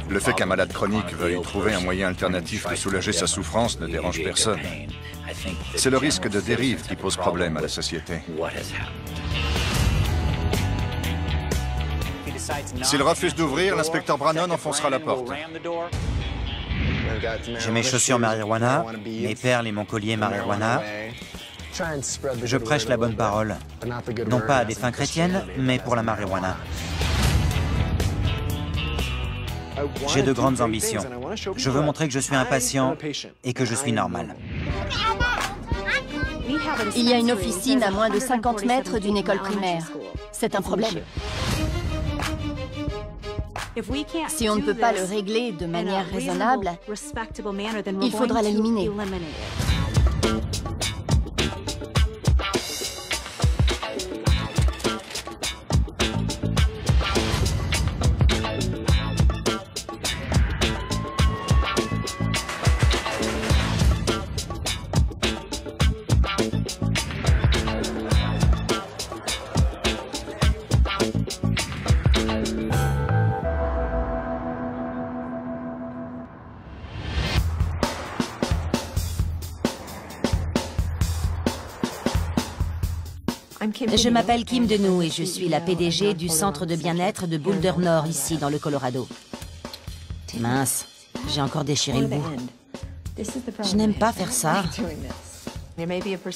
Le fait qu'un malade chronique veuille trouver un moyen alternatif de soulager sa souffrance ne dérange personne. C'est le risque de dérive qui pose problème à la société. S'il refuse d'ouvrir, l'inspecteur Brannon enfoncera la porte. J'ai mes chaussures marijuana, mes perles et mon collier marijuana. Je prêche la bonne parole, non pas à des fins chrétiennes, mais pour la marijuana. J'ai de grandes ambitions. Je veux montrer que je suis un patient et que je suis normal. Il y a une officine à moins de 50 mètres d'une école primaire. C'est un problème. Si on ne peut pas le régler de manière raisonnable, il faudra l'éliminer. Je m'appelle Kim Denou et je suis la PDG du centre de bien-être de Boulder Nord, ici, dans le Colorado. Mince, j'ai encore déchiré le bout. Je n'aime pas faire ça.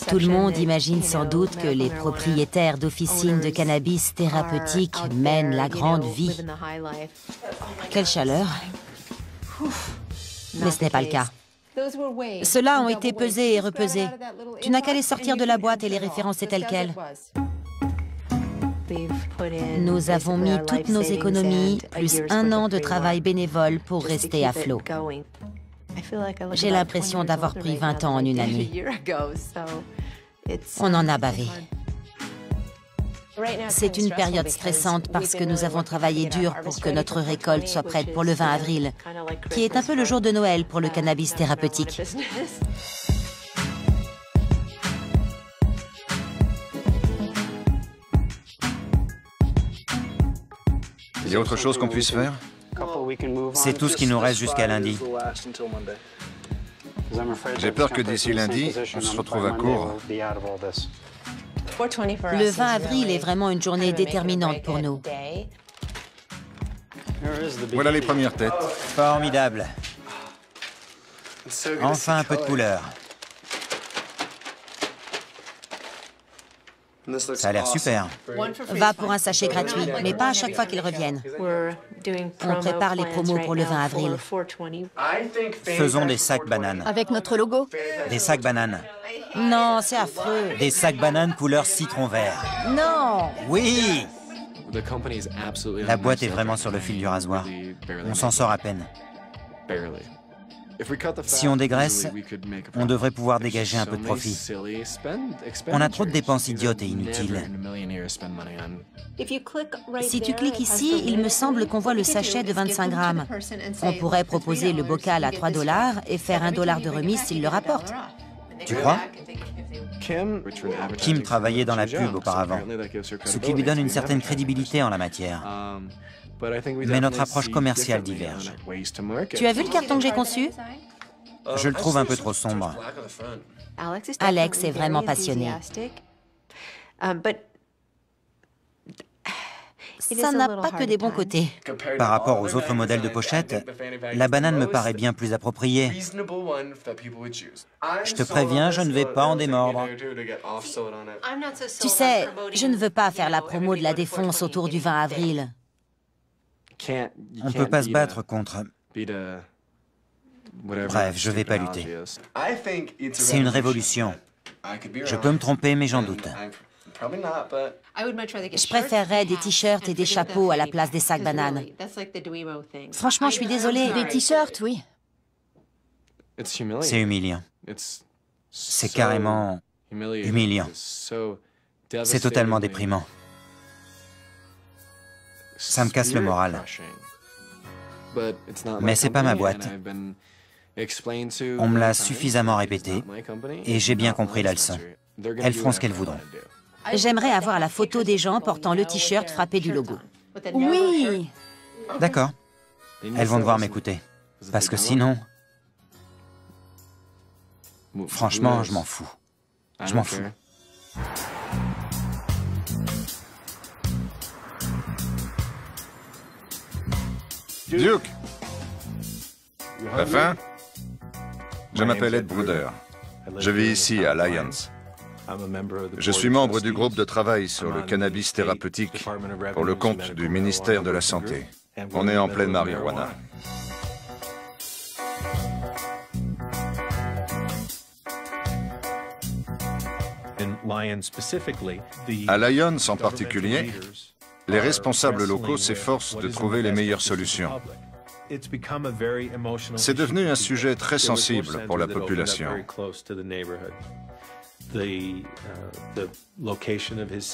Tout le monde imagine sans doute que les propriétaires d'officines de cannabis thérapeutiques mènent la grande vie. Quelle chaleur. Mais ce n'est pas le cas. Ceux-là ont été pesés et repesés. Tu n'as qu'à les sortir de la boîte et les référencer telles quelles. Nous avons mis toutes nos économies, plus 1 an de travail bénévole pour rester à flot. J'ai l'impression d'avoir pris 20 ans en une année. On en a bavé. C'est une période stressante parce que nous avons travaillé dur pour que notre récolte soit prête pour le 20 avril, qui est un peu le jour de Noël pour le cannabis thérapeutique. Il y a autre chose qu'on puisse faire? C'est tout ce qui nous reste jusqu'à lundi. J'ai peur que d'ici lundi, on se retrouve à court. Le 20 avril est vraiment une journée déterminante pour nous. Voilà les premières têtes. Formidable. Enfin un peu de couleur. Ça a l'air super. Va pour un sachet gratuit, mais pas à chaque fois qu'ils reviennent. On prépare les promos pour le 20 avril. Faisons des sacs bananes. Avec notre logo? Des sacs bananes. Non, c'est affreux. Des sacs bananes couleur citron vert. Non! Oui! La boîte est vraiment sur le fil du rasoir. On s'en sort à peine. Si on dégraisse, on devrait pouvoir dégager un peu de profit. On a trop de dépenses idiotes et inutiles. Si tu cliques ici, il me semble qu'on voit le sachet de 25 grammes. On pourrait proposer le bocal à 3 $ et faire $1 de remise s'il le rapporte. Tu crois? Kim travaillait dans la pub auparavant, ce qui lui donne une certaine crédibilité en la matière. Mais notre approche commerciale diverge. Tu as vu le carton que j'ai conçu? Je le trouve un peu trop sombre. Alex est vraiment passionné. Ça n'a pas que des bons côtés. Par rapport aux autres modèles de pochette, la banane me paraît bien plus appropriée. Je te préviens, je ne vais pas en démordre. Tu sais, je ne veux pas faire la promo de la défonce autour du 20 avril. On ne peut pas se battre contre... Bref, je ne vais pas lutter. C'est une révolution. Je peux me tromper, mais j'en doute. Je préférerais des t-shirts et des chapeaux à la place des sacs bananes. Franchement, je suis désolée. Des t-shirts, oui. C'est humiliant. C'est carrément humiliant. C'est totalement déprimant. Ça me casse le moral. Mais c'est pas ma boîte. On me l'a suffisamment répété et j'ai bien compris la leçon. Elles feront ce qu'elles voudront. J'aimerais avoir la photo des gens portant le t-shirt frappé du logo. Oui! D'accord. Elles vont devoir m'écouter. Parce que sinon... Franchement, je m'en fous. Je m'en fous. Duke! T'as faim? Je m'appelle Ed Bruder. Je vis ici, à Lyons. Je suis membre du groupe de travail sur le cannabis thérapeutique pour le compte du ministère de la Santé. On est en pleine marijuana. À Lyons en particulier, les responsables locaux s'efforcent de trouver les meilleures solutions. C'est devenu un sujet très sensible pour la population.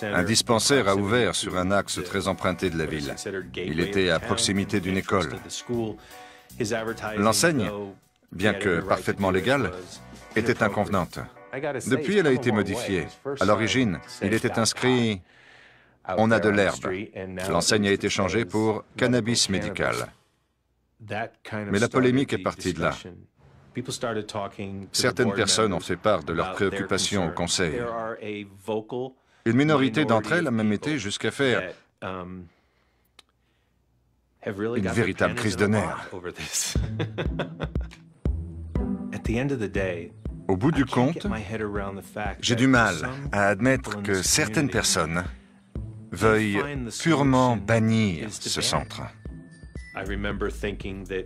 Un dispensaire a ouvert sur un axe très emprunté de la ville. Il était à proximité d'une école. L'enseigne, bien que parfaitement légale, était inconvenante. Depuis, elle a été modifiée. À l'origine, il était inscrit « On a de l'herbe ». L'enseigne a été changée pour « Cannabis médical ». Mais la polémique est partie de là. Certaines personnes ont fait part de leurs préoccupations au Conseil. Une minorité d'entre elles a même été jusqu'à faire une véritable crise de nerfs. Au bout du compte, j'ai du mal à admettre que certaines personnes veuillent purement bannir ce centre.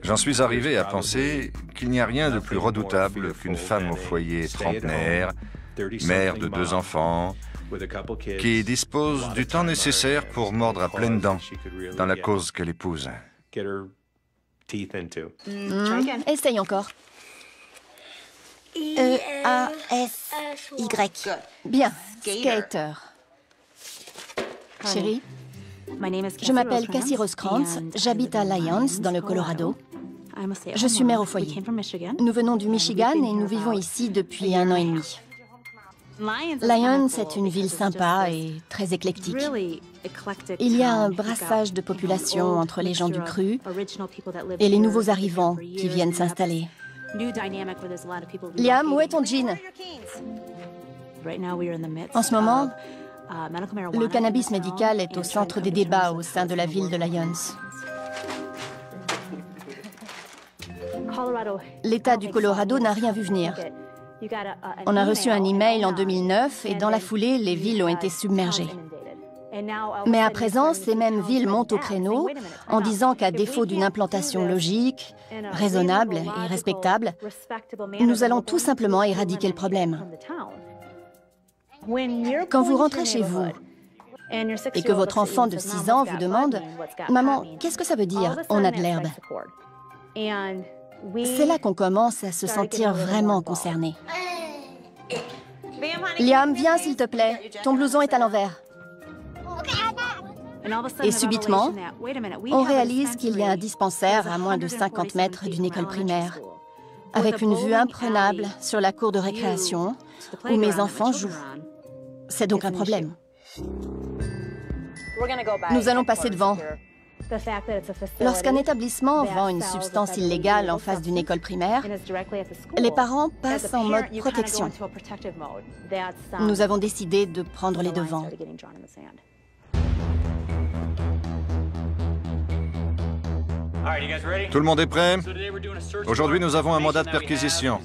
J'en suis arrivé à penser qu'il n'y a rien de plus redoutable qu'une femme au foyer trentenaire, mère de 2 enfants, qui dispose du temps nécessaire pour mordre à pleines dents dans la cause qu'elle épouse. Essaye encore. E-A-S-Y. Bien, skater. Chérie, je m'appelle Cassie Rosecrans, j'habite à Lyons, dans le Colorado. Je suis mère au foyer. Nous venons du Michigan et nous vivons ici depuis 1 an et demi. Lyons est une ville sympa et très éclectique. Il y a un brassage de population entre les gens du cru et les nouveaux arrivants qui viennent s'installer. Liam, où est ton jean? En ce moment, le cannabis médical est au centre des débats au sein de la ville de Lyons. L'État du Colorado n'a rien vu venir. On a reçu un email en 2009 et dans la foulée, les villes ont été submergées. Mais à présent, ces mêmes villes montent au créneau en disant qu'à défaut d'une implantation logique, raisonnable et respectable, nous allons tout simplement éradiquer le problème. Quand vous rentrez chez vous et que votre enfant de 6 ans vous demande « Maman, qu'est-ce que ça veut dire, on a de l'herbe ?» C'est là qu'on commence à se sentir vraiment concerné. Liam, viens s'il te plaît, ton blouson est à l'envers. Et subitement, on réalise qu'il y a un dispensaire à moins de 50 mètres d'une école primaire, avec une vue imprenable sur la cour de récréation où mes enfants jouent. C'est donc un problème. Nous allons passer devant. Lorsqu'un établissement vend une substance illégale en face d'une école primaire, les parents passent en mode protection. Nous avons décidé de prendre les devants. Tout le monde est prêt? Aujourd'hui, nous avons un mandat de perquisition.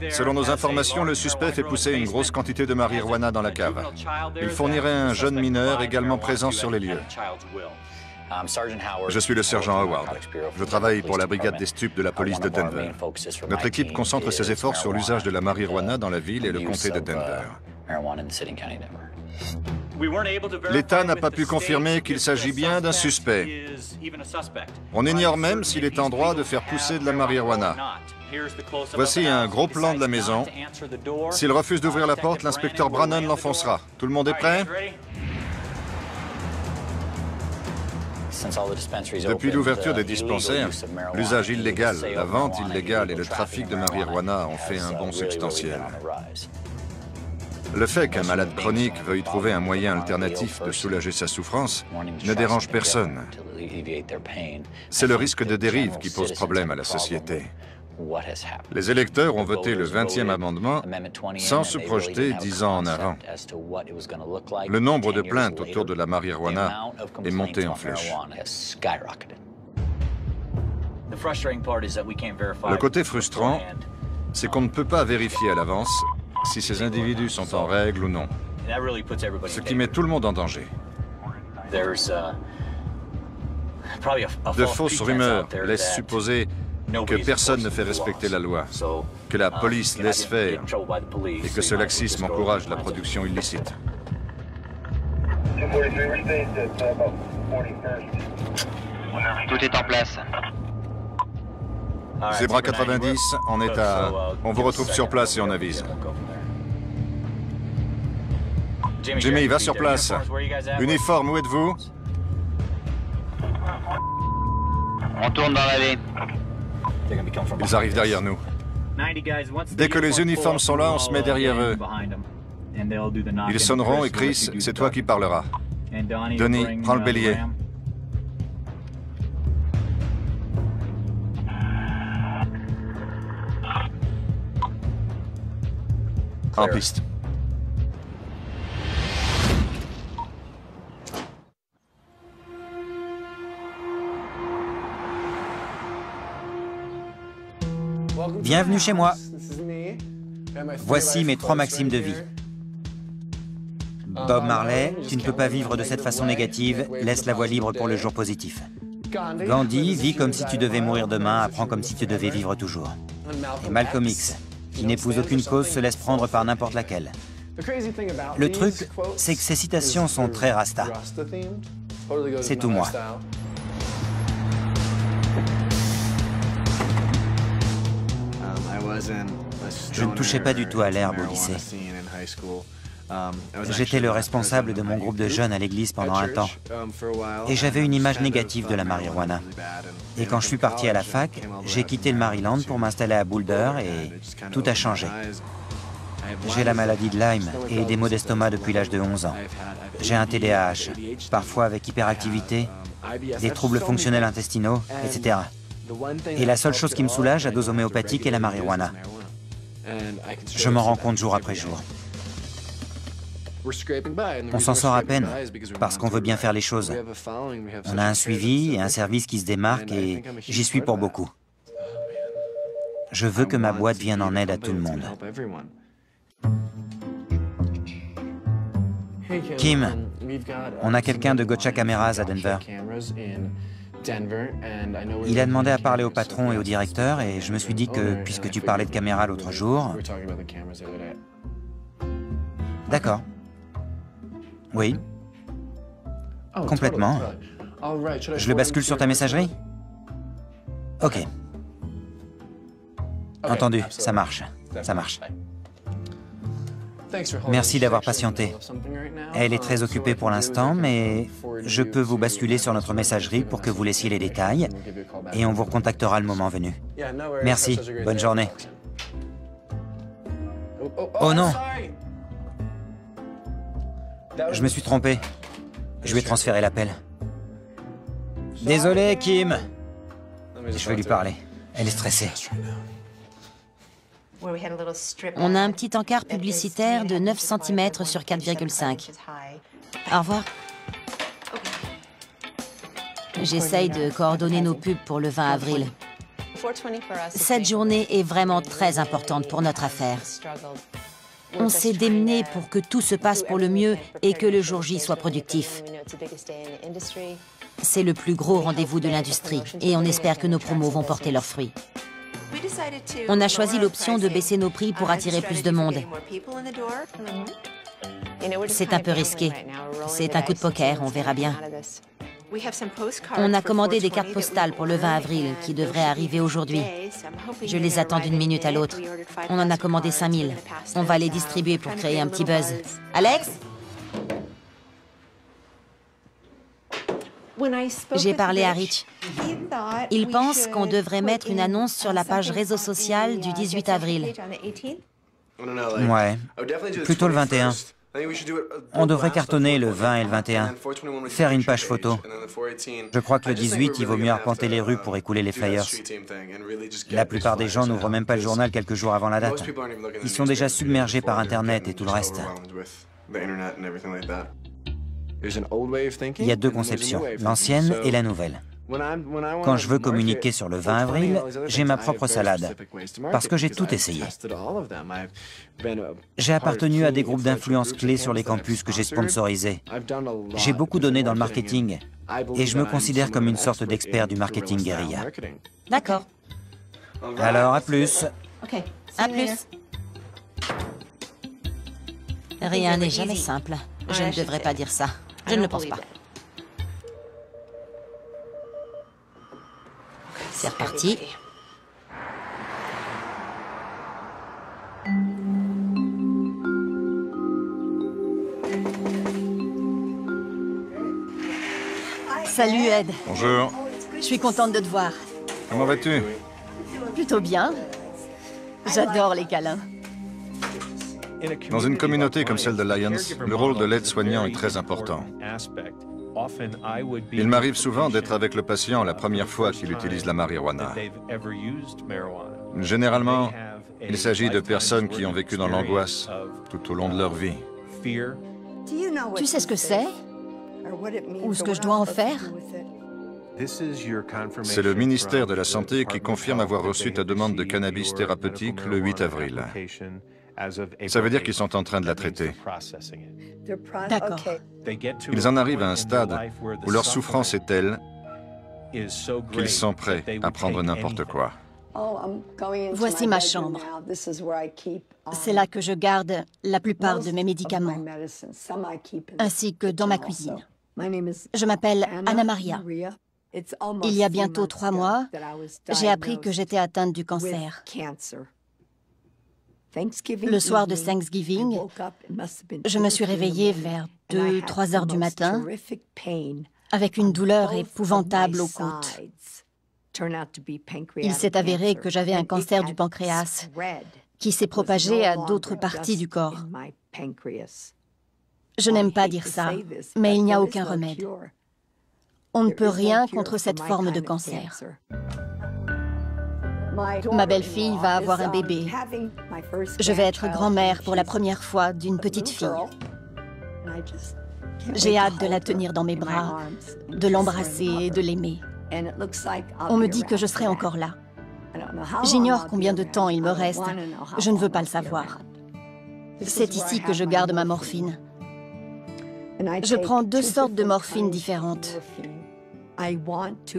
Selon nos informations, le suspect fait pousser une grosse quantité de marijuana dans la cave. Il fournirait un jeune mineur également présent sur les lieux. Je suis le sergent Howard. Je travaille pour la brigade des stupes de la police de Denver. Notre équipe concentre ses efforts sur l'usage de la marijuana dans la ville et le comté de Denver. L'État n'a pas pu confirmer qu'il s'agit bien d'un suspect. On ignore même s'il est en droit de faire pousser de la marijuana. Voici un gros plan de la maison. S'il refuse d'ouvrir la porte, l'inspecteur Brannon l'enfoncera. Tout le monde est prêt? Depuis l'ouverture des dispensaires, l'usage illégal, la vente illégale et le trafic de marijuana ont fait un bond substantiel. Le fait qu'un malade chronique veuille trouver un moyen alternatif de soulager sa souffrance ne dérange personne. C'est le risque de dérive qui pose problème à la société. Les électeurs ont voté le 20e amendement sans se projeter 10 ans en avant. Le nombre de plaintes autour de la marijuana est monté en flèche. Le côté frustrant, c'est qu'on ne peut pas vérifier à l'avance si ces individus sont en règle ou non, ce qui met tout le monde en danger. De fausses rumeurs laissent supposer que personne ne fait respecter la loi, que la police laisse faire et que ce laxisme encourage la production illicite. Tout est en place. Zebra 90, on est à... On vous retrouve sur place et on avise. Jimmy, va sur place. Uniforme, où êtes-vous? On tourne dans l'allée. Ils arrivent derrière nous. Dès que les uniformes sont là, on se met derrière eux. Ils sonneront et Chris, c'est toi qui parleras. Denis, prends le bélier. En piste. Bienvenue chez moi. Voici mes 3 maximes de vie. Bob Marley, tu ne peux pas vivre de cette façon négative, laisse la voie libre pour le jour positif. Gandhi, vis comme si tu devais mourir demain, apprends comme si tu devais vivre toujours. Et Malcolm X, qui n'épouse aucune cause, se laisse prendre par n'importe laquelle. Le truc, c'est que ces citations sont très rasta. C'est tout moi. Je ne touchais pas du tout à l'herbe au lycée. J'étais le responsable de mon groupe de jeunes à l'église pendant un temps. Et j'avais une image négative de la marijuana. Et quand je suis parti à la fac, j'ai quitté le Maryland pour m'installer à Boulder et tout a changé. J'ai la maladie de Lyme et des maux d'estomac depuis l'âge de 11 ans. J'ai un TDAH, parfois avec hyperactivité, des troubles fonctionnels intestinaux, etc. Et la seule chose qui me soulage à dose homéopathique est la marijuana. Je m'en rends compte jour après jour. On s'en sort à peine, parce qu'on veut bien faire les choses. On a un suivi et un service qui se démarquent et j'y suis pour beaucoup. Je veux que ma boîte vienne en aide à tout le monde. Kim, on a quelqu'un de Gotcha Cameras à Denver. Il a demandé à parler au patron et au directeur et je me suis dit que, puisque tu parlais de caméras l'autre jour... D'accord. Oui. Complètement. Je le bascule sur ta messagerie? Ok. Entendu, ça marche. Ça marche. Merci d'avoir patienté. Elle est très occupée pour l'instant, mais je peux vous basculer sur notre messagerie pour que vous laissiez les détails et on vous recontactera le moment venu. Merci, bonne journée. Oh non! Je me suis trompé. Je vais transférer l'appel. Désolé, Kim. Je vais lui parler. Elle est stressée. On a un petit encart publicitaire de 9 cm sur 4,5. Au revoir. J'essaye de coordonner nos pubs pour le 20 avril. Cette journée est vraiment très importante pour notre affaire. On s'est démené pour que tout se passe pour le mieux et que le jour J soit productif. C'est le plus gros rendez-vous de l'industrie et on espère que nos promos vont porter leurs fruits. On a choisi l'option de baisser nos prix pour attirer plus de monde. C'est un peu risqué. C'est un coup de poker, on verra bien. On a commandé des cartes postales pour le 20 avril qui devraient arriver aujourd'hui. Je les attends d'une minute à l'autre. On en a commandé 5000. On va les distribuer pour créer un petit buzz. Alex? J'ai parlé à Rich. Il pense qu'on devrait mettre une annonce sur la page réseau social du 18 avril. Ouais, plutôt le 21. On devrait cartonner le 20 et le 21. Faire une page photo. Je crois que le 18, il vaut mieux arpenter les rues pour écouler les flyers. La plupart des gens n'ouvrent même pas le journal quelques jours avant la date. Ils sont déjà submergés par Internet et tout le reste. Il y a deux conceptions, l'ancienne et la nouvelle. Quand je veux communiquer sur le 20 avril, j'ai ma propre salade, parce que j'ai tout essayé. J'ai appartenu à des groupes d'influence clés sur les campus que j'ai sponsorisés. J'ai beaucoup donné dans le marketing, et je me considère comme une sorte d'expert du marketing guérilla. D'accord. Alors, à plus. À plus. Rien n'est jamais simple. Je ne devrais pas dire ça. Je ne le pense pas. C'est reparti. Salut Ed, Bonjour. je suis contente de te voir. Comment vas-tu? Plutôt bien. J'adore les câlins. Dans une communauté comme celle de Lyons, le rôle de l'aide-soignant est très important. Il m'arrive souvent d'être avec le patient la première fois qu'il utilise la marijuana. Généralement, il s'agit de personnes qui ont vécu dans l'angoisse tout au long de leur vie. Tu sais ce que c'est? Ou ce que je dois en faire? C'est le ministère de la Santé qui confirme avoir reçu ta demande de cannabis thérapeutique le 8 avril. Ça veut dire qu'ils sont en train de la traiter. D'accord. Ils en arrivent à un stade où leur souffrance est telle qu'ils sont prêts à prendre n'importe quoi. Voici ma chambre. C'est là que je garde la plupart de mes médicaments, ainsi que dans ma cuisine. Je m'appelle Anna Maria. Il y a bientôt 3 mois, j'ai appris que j'étais atteinte du cancer. Le soir de Thanksgiving, je me suis réveillée vers 2-3 heures du matin avec une douleur épouvantable aux côtes. Il s'est avéré que j'avais un cancer du pancréas qui s'est propagé à d'autres parties du corps. Je n'aime pas dire ça, mais il n'y a aucun remède. On ne peut rien contre cette forme de cancer. Ma belle-fille va avoir un bébé. Je vais être grand-mère pour la première fois d'une petite fille. J'ai hâte de la tenir dans mes bras, de l'embrasser et de l'aimer. On me dit que je serai encore là. J'ignore combien de temps il me reste. Je ne veux pas le savoir. C'est ici que je garde ma morphine. Je prends 2 sortes de morphine différentes.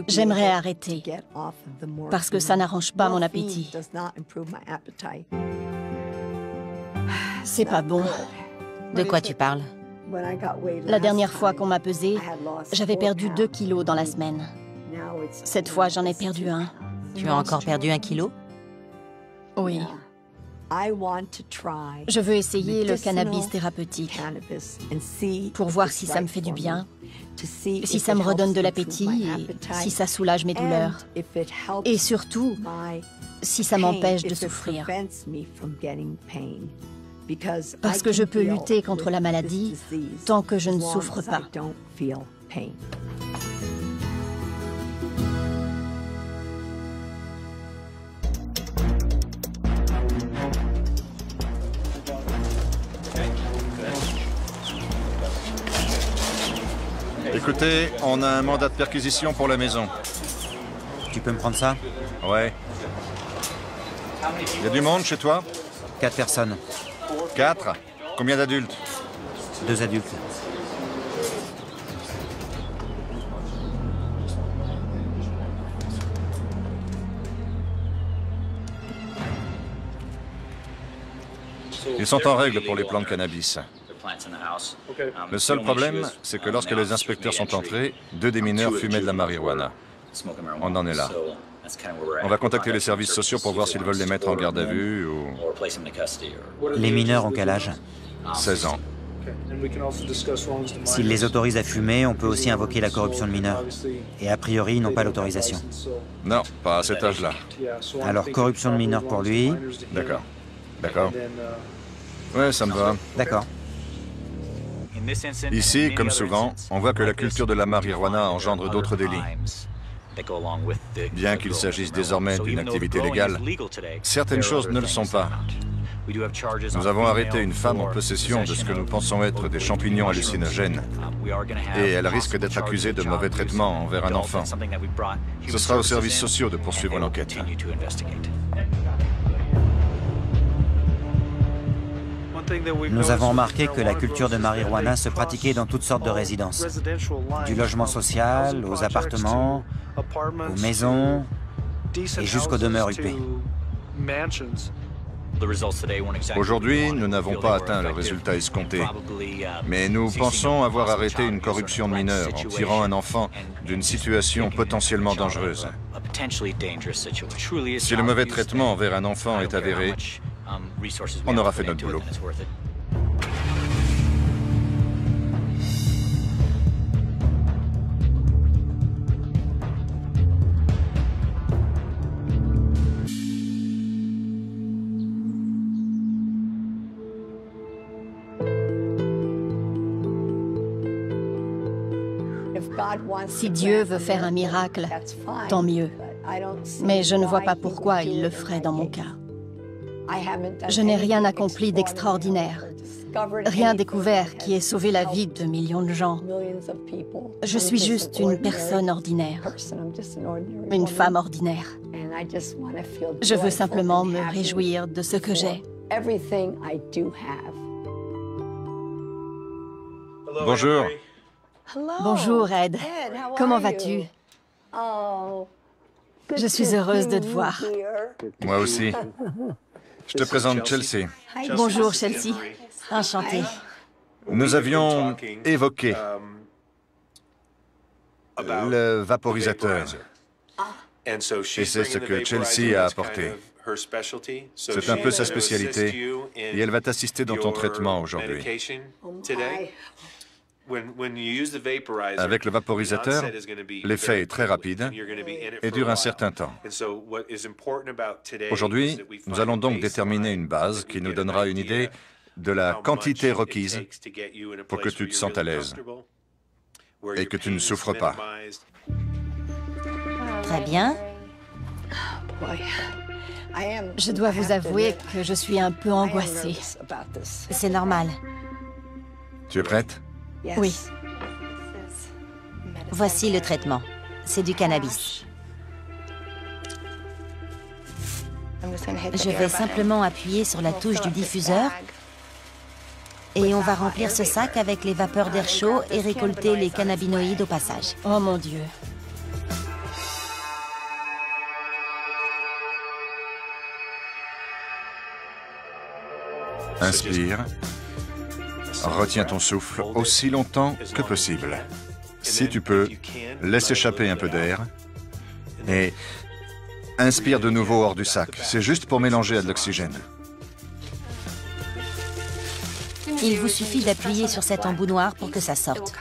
J'aimerais arrêter, parce que ça n'arrange pas mon appétit. C'est pas bon. De quoi tu parles? La dernière fois qu'on m'a pesée, j'avais perdu 2 kilos dans la semaine. Cette fois, j'en ai perdu 1. Tu as encore perdu 1 kilo? Oui. Je veux essayer le cannabis thérapeutique pour voir si ça me fait du bien, si ça me redonne de l'appétit et si ça soulage mes douleurs. Et surtout, si ça m'empêche de souffrir. Parce que je peux lutter contre la maladie tant que je ne souffre pas. Écoutez, on a un mandat de perquisition pour la maison. Tu peux me prendre ça? Ouais. Il y a du monde chez toi? 4 personnes. 4? Combien d'adultes? 2 adultes. Ils sont en règle pour les plants de cannabis. Le seul problème, c'est que lorsque les inspecteurs sont entrés, 2 des mineurs fumaient de la marijuana. On en est là. On va contacter les services sociaux pour voir s'ils veulent les mettre en garde à vue ou... Les mineurs ont quel âge? 16 ans. S'ils les autorisent à fumer, on peut aussi invoquer la corruption de mineurs. Et a priori, ils n'ont pas l'autorisation. Non, pas à cet âge-là. Alors, corruption de mineurs pour lui. D'accord. D'accord. Ouais, ça me va. D'accord. Ici, comme souvent, on voit que la culture de la marijuana engendre d'autres délits. Bien qu'il s'agisse désormais d'une activité légale, certaines choses ne le sont pas. Nous avons arrêté une femme en possession de ce que nous pensons être des champignons hallucinogènes. Et elle risque d'être accusée de mauvais traitement envers un enfant. Ce sera aux services sociaux de poursuivre l'enquête. Nous avons remarqué que la culture de marijuana se pratiquait dans toutes sortes de résidences. Du logement social, aux appartements, aux maisons et jusqu'aux demeures huppées. Aujourd'hui, nous n'avons pas atteint le résultat escompté, mais nous pensons avoir arrêté une corruption de mineurs en tirant un enfant d'une situation potentiellement dangereuse. Si le mauvais traitement envers un enfant est avéré, on aura fait notre boulot. Si Dieu veut faire un miracle, tant mieux. Mais je ne vois pas pourquoi il le ferait dans mon cas. Je n'ai rien accompli d'extraordinaire, rien découvert qui ait sauvé la vie de millions de gens. Je suis juste une personne ordinaire, une femme ordinaire. Je veux simplement me réjouir de ce que j'ai. Bonjour. Bonjour Ed, comment vas-tu? Je suis heureuse de te voir. Moi aussi. Je te présente Chelsea. Bonjour Chelsea. Enchantée. Nous avions évoqué le vaporisateur. Et c'est ce que Chelsea a apporté. C'est un peu sa spécialité et elle va t'assister dans ton traitement aujourd'hui. Avec le vaporisateur, l'effet est très rapide et dure un certain temps. Aujourd'hui, nous allons donc déterminer une base qui nous donnera une idée de la quantité requise pour que tu te sentes à l'aise et que tu ne souffres pas. Très bien. Je dois vous avouer que je suis un peu angoissée. C'est normal. Tu es prête? Oui. Voici le traitement. C'est du cannabis. Je vais simplement appuyer sur la touche du diffuseur et on va remplir ce sac avec les vapeurs d'air chaud et récolter les cannabinoïdes au passage. Oh mon Dieu. Inspire. Retiens ton souffle aussi longtemps que possible. Si tu peux, laisse échapper un peu d'air et inspire de nouveau hors du sac. C'est juste pour mélanger à de l'oxygène. Il vous suffit d'appuyer sur cet embout noir pour que ça sorte.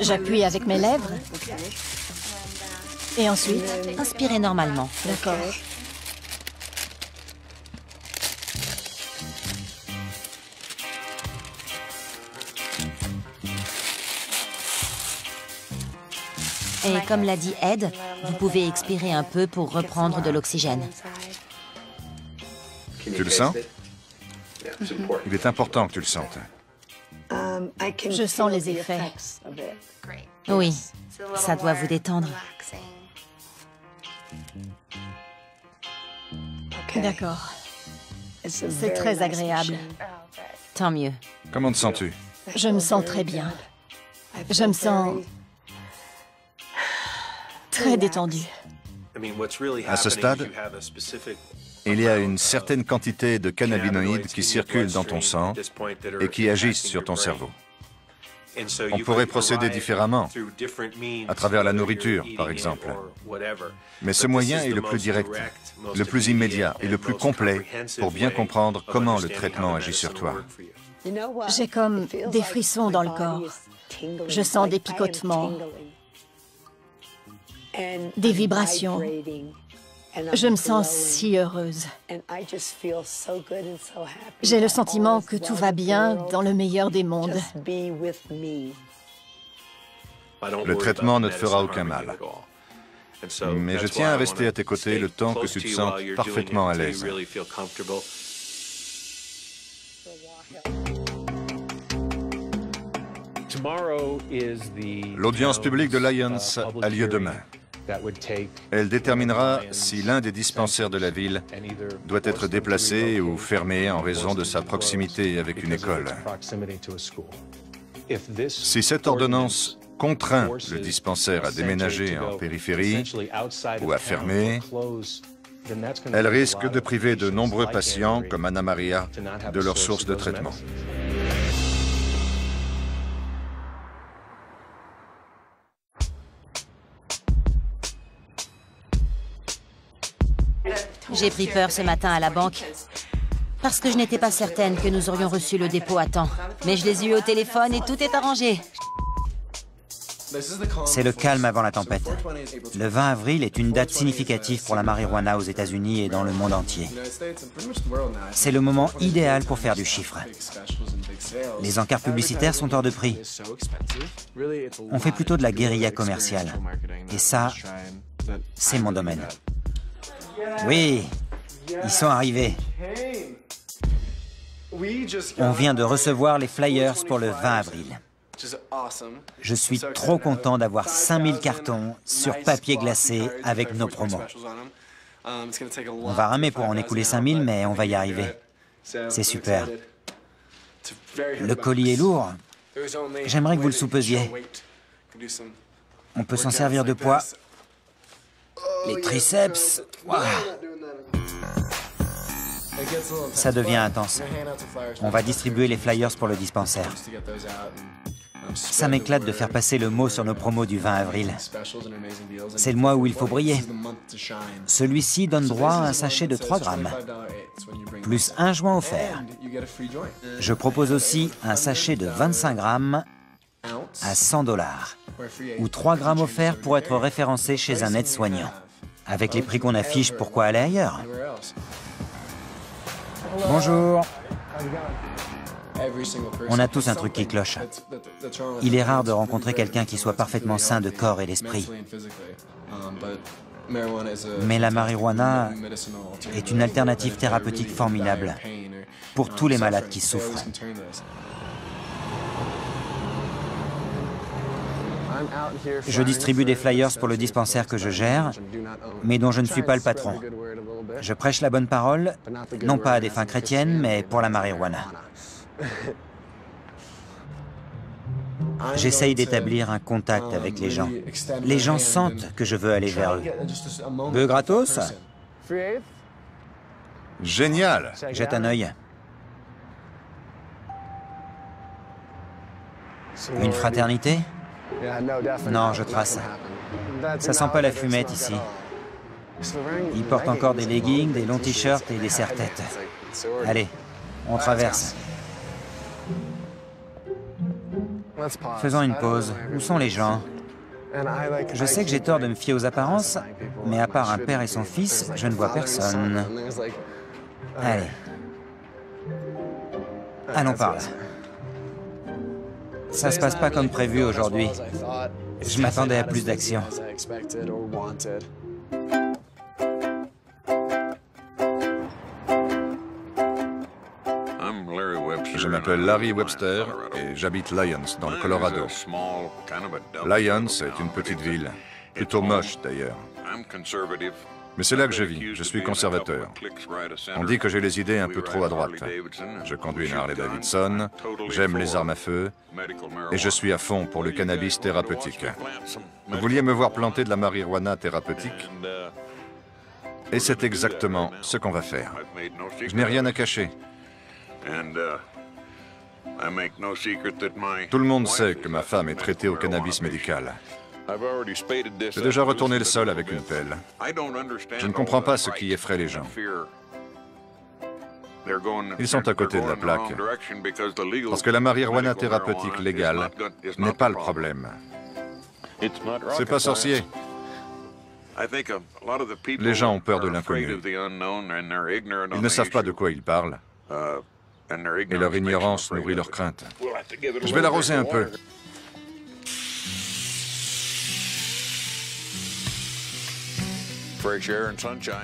J'appuie avec mes lèvres. Et ensuite? Inspirez normalement. D'accord. Et comme l'a dit Ed, vous pouvez expirer un peu pour reprendre de l'oxygène. Tu le sens? Il est important que tu le sentes. Je sens les effets. Oui, ça doit vous détendre. D'accord. C'est très agréable. Tant mieux. Comment te sens-tu? Je me sens très bien. Je me sens très détendue. À ce stade, il y a une certaine quantité de cannabinoïdes qui circulent dans ton sang et qui agissent sur ton cerveau. On pourrait procéder différemment, à travers la nourriture, par exemple. Mais ce moyen est le plus direct, le plus immédiat et le plus complet pour bien comprendre comment le traitement agit sur toi. J'ai comme des frissons dans le corps. Je sens des picotements, des vibrations. Je me sens si heureuse. J'ai le sentiment que tout va bien dans le meilleur des mondes. Le traitement ne te fera aucun mal. Mais je tiens à rester à tes côtés le temps que tu te sentes parfaitement à l'aise. L'audience publique de Lyons a lieu demain. Elle déterminera si l'un des dispensaires de la ville doit être déplacé ou fermé en raison de sa proximité avec une école. Si cette ordonnance contraint le dispensaire à déménager en périphérie ou à fermer, elle risque de priver de nombreux patients, comme Anna Maria, de leur source de traitement. J'ai pris peur ce matin à la banque parce que je n'étais pas certaine que nous aurions reçu le dépôt à temps. Mais je les ai eus au téléphone et tout est arrangé. C'est le calme avant la tempête. Le 20 avril est une date significative pour la marijuana aux États-Unis et dans le monde entier. C'est le moment idéal pour faire du chiffre. Les encarts publicitaires sont hors de prix. On fait plutôt de la guérilla commerciale. Et ça, c'est mon domaine. Oui, ils sont arrivés. On vient de recevoir les flyers pour le 20 avril. Je suis trop content d'avoir 5000 cartons sur papier glacé avec nos promos. On va ramer pour en écouler 5000, mais on va y arriver. C'est super. Le colis est lourd. J'aimerais que vous le soupesiez. On peut s'en servir de poids. Les triceps. Wow. Ça devient intense. On va distribuer les flyers pour le dispensaire. Ça m'éclate de faire passer le mot sur nos promos du 20 avril. C'est le mois où il faut briller. Celui-ci donne droit à un sachet de 3 grammes, plus un joint offert. Je propose aussi un sachet de 25 grammes à $100, ou 3 grammes offerts pour être référencé chez un aide-soignant. Avec les prix qu'on affiche, pourquoi aller ailleurs? Bonjour. On a tous un truc qui cloche. Il est rare de rencontrer quelqu'un qui soit parfaitement sain de corps et d'esprit. Mais la marijuana est une alternative thérapeutique formidable pour tous les malades qui souffrent. Je distribue des flyers pour le dispensaire que je gère, mais dont je ne suis pas le patron. Je prêche la bonne parole, non pas à des fins chrétiennes, mais pour la marijuana. J'essaye d'établir un contact avec les gens. Les gens sentent que je veux aller vers eux. Bœuf gratos? Génial! Jette un œil. Une fraternité? Non, je trace. Ça sent pas la fumette ici. Ils portent encore des leggings, des longs t-shirts et des serre-têtes. Allez, on traverse. Faisons une pause. Où sont les gens? Je sais que j'ai tort de me fier aux apparences, mais à part un père et son fils, je ne vois personne. Allez. Allons par là. Ça se passe pas comme prévu aujourd'hui. Je m'attendais à plus d'action. Je m'appelle Larry Webster et j'habite Lyons, dans le Colorado. Lyons est une petite ville, plutôt moche d'ailleurs. Mais c'est là que je vis, je suis conservateur. On dit que j'ai les idées un peu trop à droite. Je conduis une Harley Davidson, j'aime les armes à feu, et je suis à fond pour le cannabis thérapeutique. Vous vouliez me voir planter de la marijuana thérapeutique? Et c'est exactement ce qu'on va faire. Je n'ai rien à cacher. Tout le monde sait que ma femme est traitée au cannabis médical. J'ai déjà retourné le sol avec une pelle. Je ne comprends pas ce qui effraie les gens. Ils sont à côté de la plaque. Parce que la marijuana thérapeutique légale n'est pas le problème. C'est pas sorcier. Les gens ont peur de l'inconnu. Ils ne savent pas de quoi ils parlent. Et leur ignorance nourrit leurs craintes. Je vais l'arroser un peu.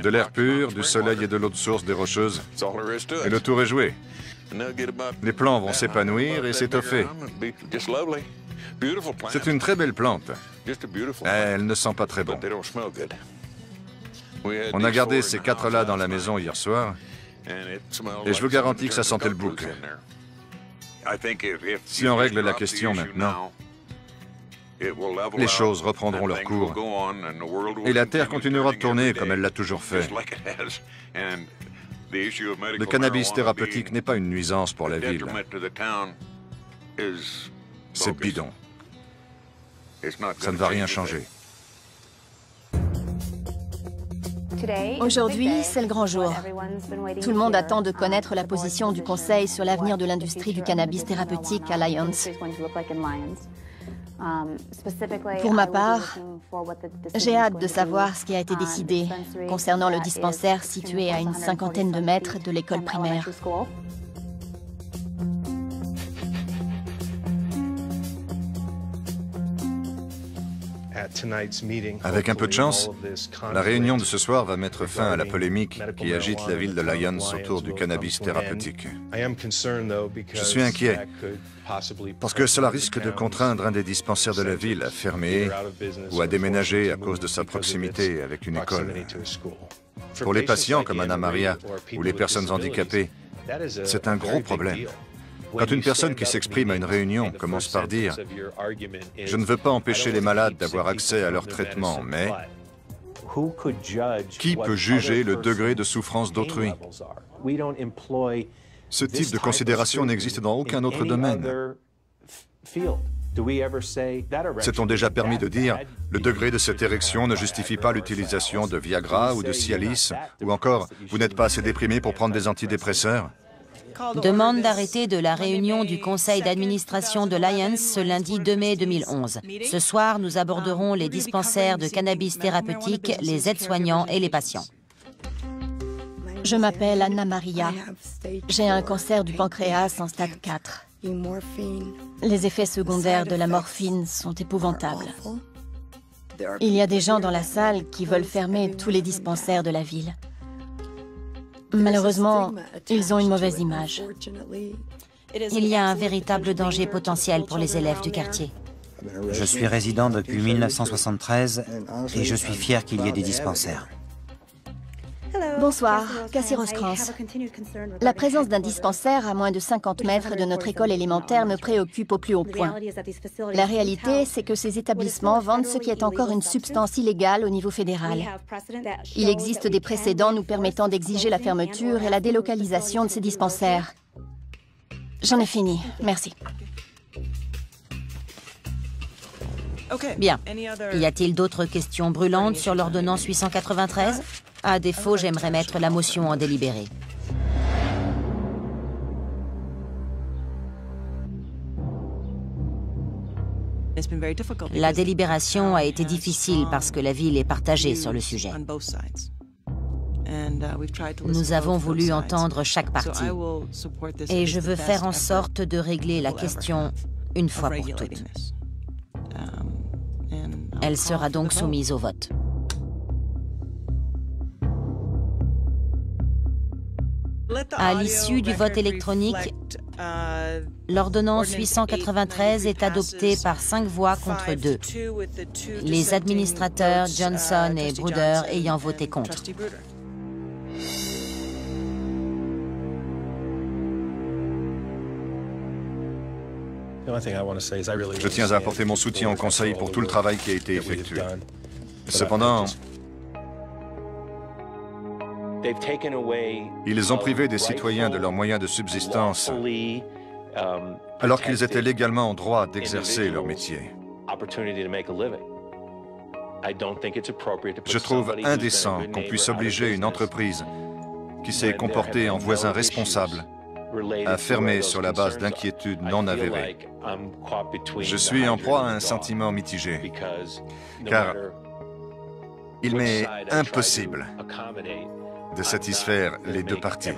De l'air pur, du soleil et de l'eau de source des Rocheuses. Et le tour est joué. Les plants vont s'épanouir et s'étoffer. C'est une très belle plante. Mais elle ne sent pas très bon. On a gardé ces 4-là dans la maison hier soir. Et je vous garantis que ça sentait le bouc. Si on règle la question maintenant, les choses reprendront leur cours. Et la Terre continuera de tourner comme elle l'a toujours fait. Le cannabis thérapeutique n'est pas une nuisance pour la ville. C'est bidon. Ça ne va rien changer. Aujourd'hui, c'est le grand jour. Tout le monde attend de connaître la position du Conseil sur l'avenir de l'industrie du cannabis thérapeutique à Lyons. Pour ma part, j'ai hâte de savoir ce qui a été décidé concernant le dispensaire situé à une 50aine de mètres de l'école primaire. Avec un peu de chance, la réunion de ce soir va mettre fin à la polémique qui agite la ville de Lyons autour du cannabis thérapeutique. Je suis inquiet parce que cela risque de contraindre un des dispensaires de la ville à fermer ou à déménager à cause de sa proximité avec une école. Pour les patients comme Anna Maria ou les personnes handicapées, c'est un gros problème. Quand une personne qui s'exprime à une réunion commence par dire « Je ne veux pas empêcher les malades d'avoir accès à leur traitement, mais… » Qui peut juger le degré de souffrance d'autrui? Ce type de considération n'existe dans aucun autre domaine. S'est-on déjà permis de dire « Le degré de cette érection ne justifie pas l'utilisation de Viagra ou de Cialis » ou encore « Vous n'êtes pas assez déprimé pour prendre des antidépresseurs » Demande d'arrêter de la réunion du conseil d'administration de Lyons ce lundi 2 mai 2011. Ce soir, nous aborderons les dispensaires de cannabis thérapeutique, les aides-soignants et les patients. Je m'appelle Anna Maria. J'ai un cancer du pancréas en stade 4. Les effets secondaires de la morphine sont épouvantables. Il y a des gens dans la salle qui veulent fermer tous les dispensaires de la ville. Malheureusement, ils ont une mauvaise image. Il y a un véritable danger potentiel pour les élèves du quartier. Je suis résident depuis 1973 et je suis fier qu'il y ait des dispensaires. Bonsoir, Cassie Rosecrans. La présence d'un dispensaire à moins de 50 mètres de notre école élémentaire me préoccupe au plus haut point. La réalité, c'est que ces établissements vendent ce qui est encore une substance illégale au niveau fédéral. Il existe des précédents nous permettant d'exiger la fermeture et la délocalisation de ces dispensaires. J'en ai fini, merci. Bien. Y a-t-il d'autres questions brûlantes sur l'ordonnance 893 ? À défaut, j'aimerais mettre la motion en délibéré. La délibération a été difficile parce que la ville est partagée sur le sujet. Nous avons voulu entendre chaque partie. Et je veux faire en sorte de régler la question une fois pour toutes. Elle sera donc soumise au vote. À l'issue du vote électronique, l'ordonnance 893 est adoptée par 5 voix contre 2, les administrateurs Johnson et Bruder ayant voté contre. Je tiens à apporter mon soutien au Conseil pour tout le travail qui a été effectué. Cependant, ils ont privé des citoyens de leurs moyens de subsistance alors qu'ils étaient légalement en droit d'exercer leur métier. Je trouve indécent qu'on puisse obliger une entreprise qui s'est comportée en voisin responsable à fermer sur la base d'inquiétudes non avérées. Je suis en proie à un sentiment mitigé, car Il m'est impossible de satisfaire les deux parties.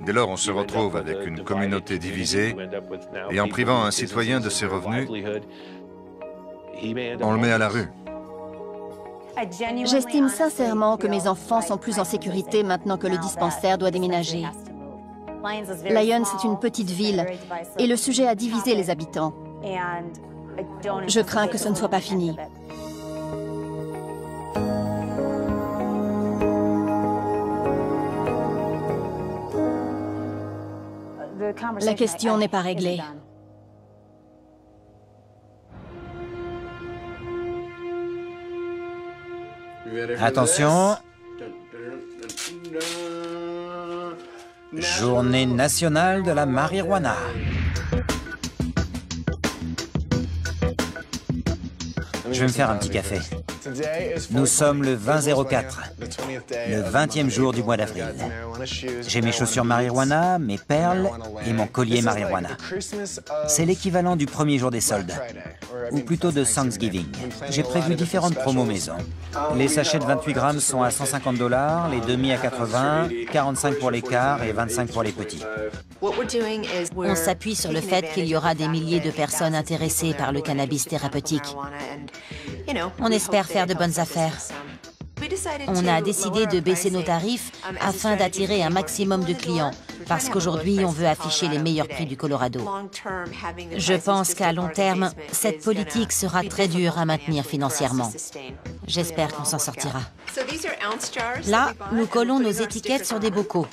Dès lors, on se retrouve avec une communauté divisée et en privant un citoyen de ses revenus, on le met à la rue. J'estime sincèrement que mes enfants sont plus en sécurité maintenant que le dispensaire doit déménager. Lyons est une petite ville et le sujet a divisé les habitants. Je crains que ce ne soit pas fini. La question n'est pas réglée. Attention. Journée nationale de la marijuana. Je vais me faire un petit café. Nous sommes le 20-04, le 20e jour du mois d'avril. J'ai mes chaussures marijuana, mes perles et mon collier marijuana. C'est l'équivalent du premier jour des soldes, ou plutôt de Thanksgiving. J'ai prévu différentes promos maison. Les sachets de 28 grammes sont à 150 $, les demi à 80, 45 pour les quarts et 25 pour les petits. On s'appuie sur le fait qu'il y aura des milliers de personnes intéressées par le cannabis thérapeutique. On espère faire de bonnes affaires. On a décidé de baisser nos tarifs afin d'attirer un maximum de clients, parce qu'aujourd'hui, on veut afficher les meilleurs prix du Colorado. Je pense qu'à long terme, cette politique sera très dure à maintenir financièrement. J'espère qu'on s'en sortira. Là, nous collons nos étiquettes sur des bocaux,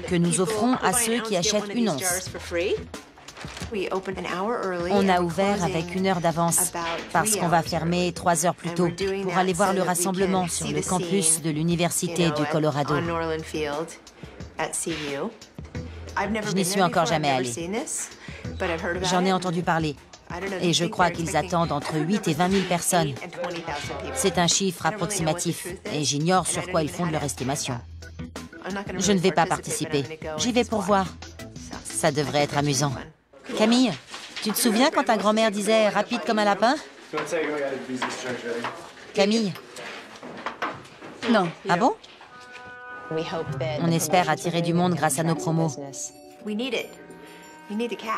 que nous offrons à ceux qui achètent une once. On a ouvert avec 1 heure d'avance parce qu'on va fermer 3 heures plus tôt pour aller voir le rassemblement sur le campus de l'Université du Colorado. Je n'y suis encore jamais allée. J'en ai entendu parler et je crois qu'ils attendent entre 8 et 20 000 personnes. C'est un chiffre approximatif et j'ignore sur quoi ils fondent leur estimation. Je ne vais pas participer. J'y vais pour voir. Ça devrait être amusant. Camille, tu te souviens quand ta grand-mère disait « rapide comme un lapin » Camille? Non. Ah bon? On espère attirer du monde grâce à nos promos.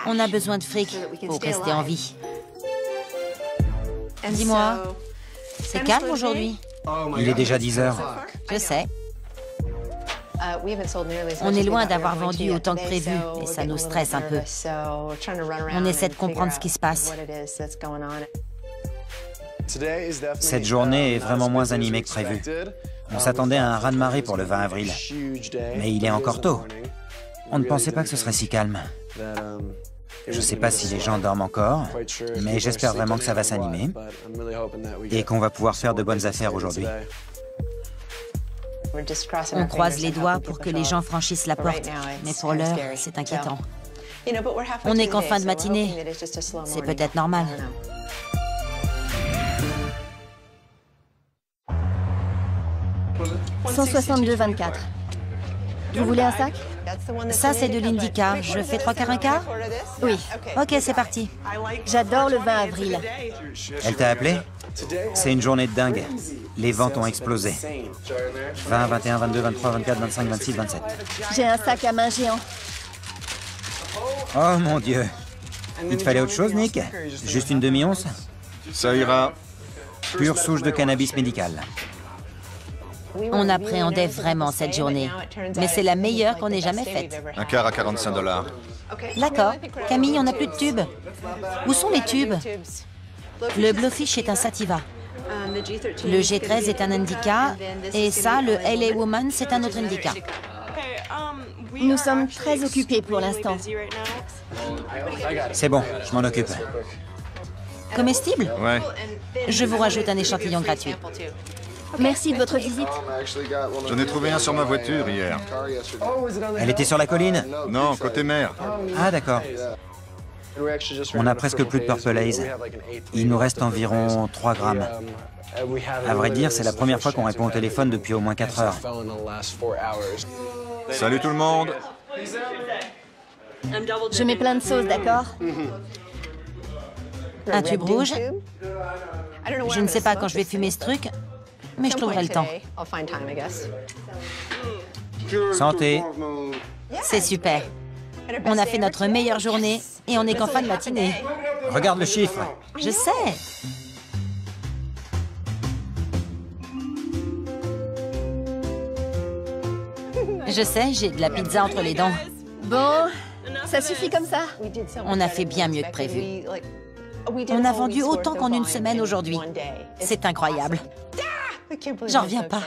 On a besoin de fric pour rester en vie. Dis-moi, c'est calme aujourd'hui? Il est déjà 10 heures. Je sais. On est loin d'avoir vendu autant que prévu et ça nous stresse un peu. On essaie de comprendre ce qui se passe. Cette journée est vraiment moins animée que prévu. On s'attendait à un raz-de-marée pour le 20 avril. Mais il est encore tôt. On ne pensait pas que ce serait si calme. Je ne sais pas si les gens dorment encore, mais j'espère vraiment que ça va s'animer et qu'on va pouvoir faire de bonnes affaires aujourd'hui. On croise les doigts pour que les gens franchissent la porte, mais pour l'heure, c'est inquiétant. On n'est qu'en fin de matinée. C'est peut-être normal. « 162,24. Vous voulez un sac? Ça, c'est de l'indica. Je fais 3 quarts, 1 quart? Oui. Ok, c'est parti. J'adore le 20 avril. Elle t'a appelé? C'est une journée de dingue. Les ventes ont explosé. 20, 21, 22, 23, 24, 25, 26, 27. J'ai un sac à main géant. Oh mon Dieu. Il te fallait autre chose, Nick? Juste une demi-once? Ça ira. Pure souche de cannabis médical. On appréhendait vraiment cette journée, mais c'est la meilleure qu'on ait jamais faite. Un quart à 45 $. D'accord. Camille, on n'a plus de tubes. Où sont les tubes? Le Blowfish est un sativa. Le G13 est un indica. Et ça, le LA Woman, c'est un autre indica. Nous sommes très occupés pour l'instant. C'est bon, je m'en occupe. Comestible? Ouais. Je vous rajoute un échantillon gratuit. Merci de votre visite. J'en ai trouvé un sur ma voiture hier. Elle était sur la colline? Non, côté mer. Ah, d'accord. On a presque plus de Purple Haze. Il nous reste environ 3 grammes. À vrai dire, c'est la première fois qu'on répond au téléphone depuis au moins 4 heures. Salut tout le monde. Je mets plein de sauce, d'accord? Un tube rouge? Je ne sais pas quand je vais fumer ce truc, Mais je trouverai le temps. Santé. C'est super. On a fait notre meilleure journée et on n'est qu'en fin de matinée. Regarde le chiffre. Je sais. Je sais, j'ai de la pizza entre les dents. Bon, ça suffit comme ça. On a fait bien mieux que prévu. On a vendu autant qu'en une semaine aujourd'hui. C'est incroyable. J'en reviens pas.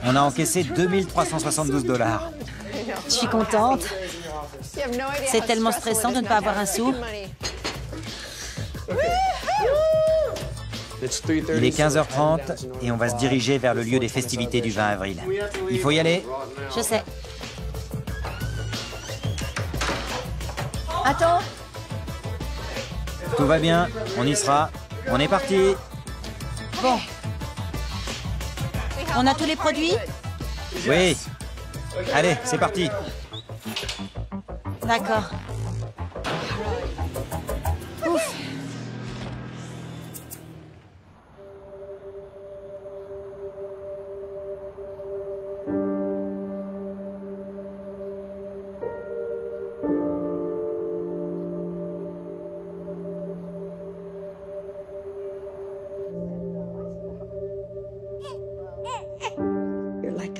On a encaissé 2372 $. Je suis contente. C'est tellement stressant de ne pas avoir un sou. Il est 15h30 et on va se diriger vers le lieu des festivités du 20 avril. Il faut y aller. Je sais. Attends. Tout va bien, on y sera. On est parti. Bon. On a tous les produits? Oui. Allez, c'est parti. D'accord. Ouf.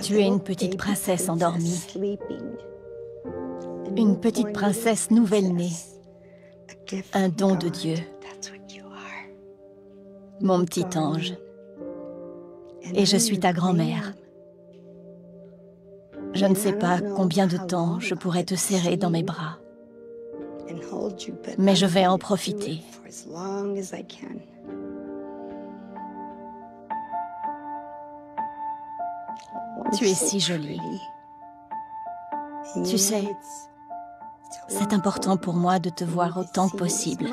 Tu es une petite princesse endormie. Une petite princesse nouvelle-née. Un don de Dieu. Mon petit ange. Et je suis ta grand-mère. Je ne sais pas combien de temps je pourrais te serrer dans mes bras. Mais je vais en profiter. Tu es si jolie. Tu sais, c'est important pour moi de te voir autant que possible.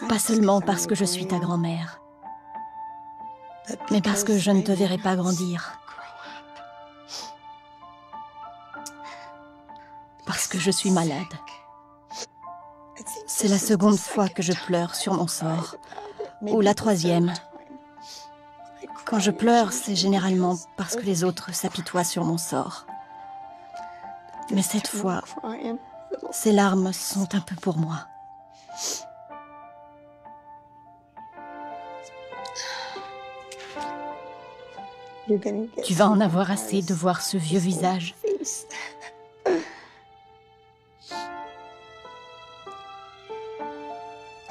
Pas seulement parce que je suis ta grand-mère, mais parce que je ne te verrai pas grandir. Parce que je suis malade. C'est la seconde fois que je pleure sur mon sort, ou la troisième. Quand je pleure, c'est généralement parce que les autres s'apitoient sur mon sort. Mais cette fois, ces larmes sont un peu pour moi. Tu vas en avoir assez de voir ce vieux visage.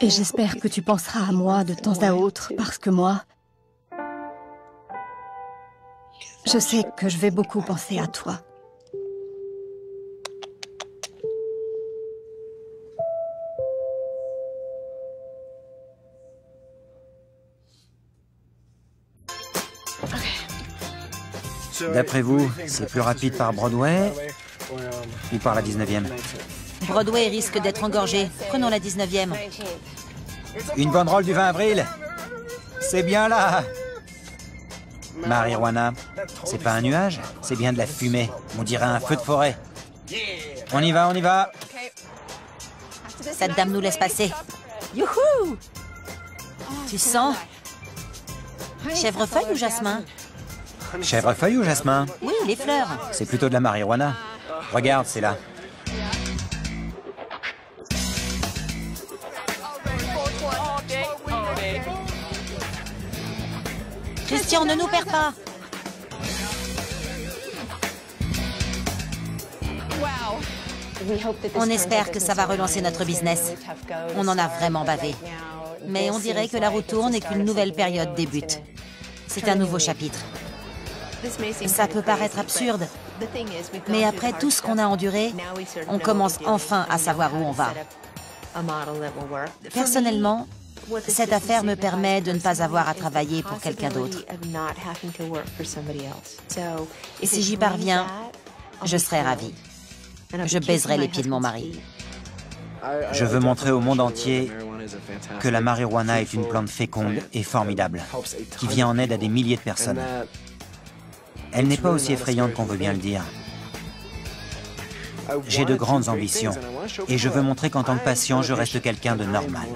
Et j'espère que tu penseras à moi de temps à autre, parce que moi, je sais que je vais beaucoup penser à toi. D'après vous, c'est plus rapide par Broadway ou par la 19e? Broadway risque d'être engorgé. Prenons la 19e. Une banderole du 20 avril? C'est bien là! Marijuana, c'est pas un nuage, c'est bien de la fumée. On dirait un feu de forêt. On y va, on y va! Cette dame nous laisse passer. Youhou! Tu sens? Chèvrefeuille ou jasmin? Chèvrefeuille ou jasmin? Oui, les fleurs. C'est plutôt de la marijuana. Regarde, c'est là. Christian, ne nous perds pas. On espère que ça va relancer notre business. On en a vraiment bavé. Mais on dirait que la roue tourne et qu'une nouvelle période débute. C'est un nouveau chapitre. Ça peut paraître absurde, mais après tout ce qu'on a enduré, on commence enfin à savoir où on va. Personnellement, cette affaire me permet de ne pas avoir à travailler pour quelqu'un d'autre. Et si j'y parviens, je serai ravie. Je baiserai les pieds de mon mari. Je veux montrer au monde entier que la marijuana est une plante féconde et formidable, qui vient en aide à des milliers de personnes. Elle n'est pas aussi effrayante qu'on veut bien le dire. J'ai de grandes ambitions et je veux montrer qu'en tant que patient, je reste quelqu'un de normal.